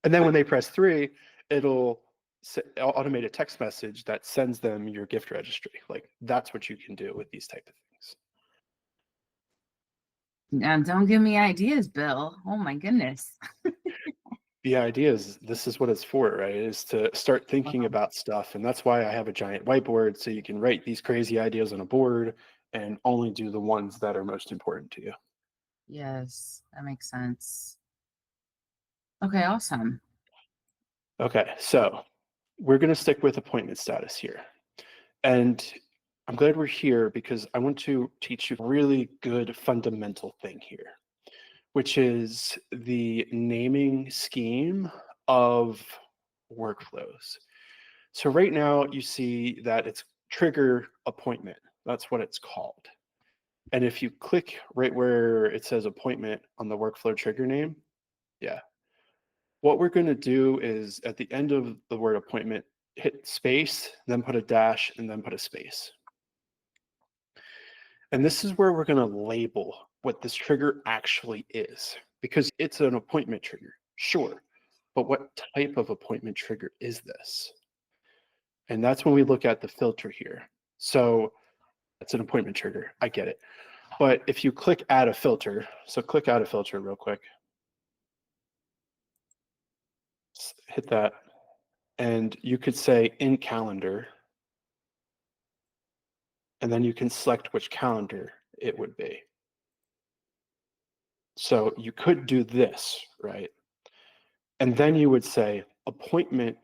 And then when they press 3, it'll automate a text message that sends them your gift registry. Like, that's what you can do with these type of things. Now, don't give me ideas, Bill. Oh my goodness. The idea is this is what it's for, right? Is to start thinking Wow. about stuff. And that's why I have a giant whiteboard, so you can write these crazy ideas on a board and only do the ones that are most important to you. Yes, that makes sense. Okay, awesome. Okay, so we're going to stick with appointment status here. And I'm glad we're here because I want to teach you a really good fundamental thing here, which is the naming scheme of workflows. So right now you see that it's trigger appointment. That's what it's called. And if you click right where it says appointment on the workflow trigger name, yeah. What we're going to do is at the end of the word appointment, hit space, then put a dash, and then put a space. And this is where we're going to label what this trigger actually is, because it's an appointment trigger, sure. But what type of appointment trigger is this? And that's when we look at the filter here. So it's an appointment trigger. I get it. But if you click add a filter, so click add a filter real quick. Hit that. And you could say in calendar. And then you can select which calendar it would be. So you could do this, right? And then you would say appointment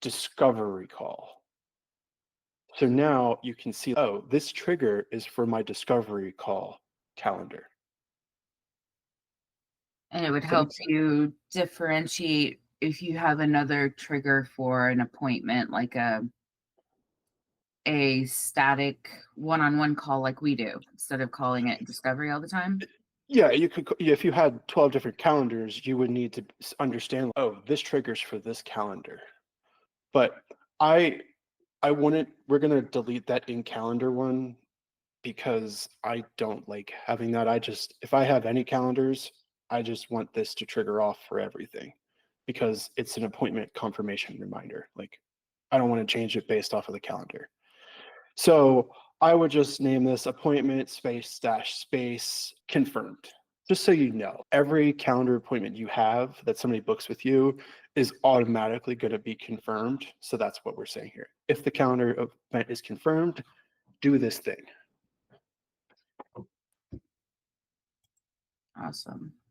discovery call. So now you can see, oh, this trigger is for my discovery call calendar. And it would Does that help make sense? you differentiate if you have another trigger for an appointment, like a static one-on-one call like we do, instead of calling it discovery all the time. Yeah, you could, if you had 12 different calendars, you would need to understand, oh, this triggers for this calendar. But I wouldn't, we're going to delete that in calendar one because I don't like having that. I just, if I have any calendars, I just want this to trigger off for everything because it's an appointment confirmation reminder. Like, I don't want to change it based off of the calendar. So I would just name this appointment space dash space confirmed. Just so you know, every calendar appointment you have that somebody books with you is automatically going to be confirmed. So that's what we're saying here. If the calendar event is confirmed, do this thing. Awesome.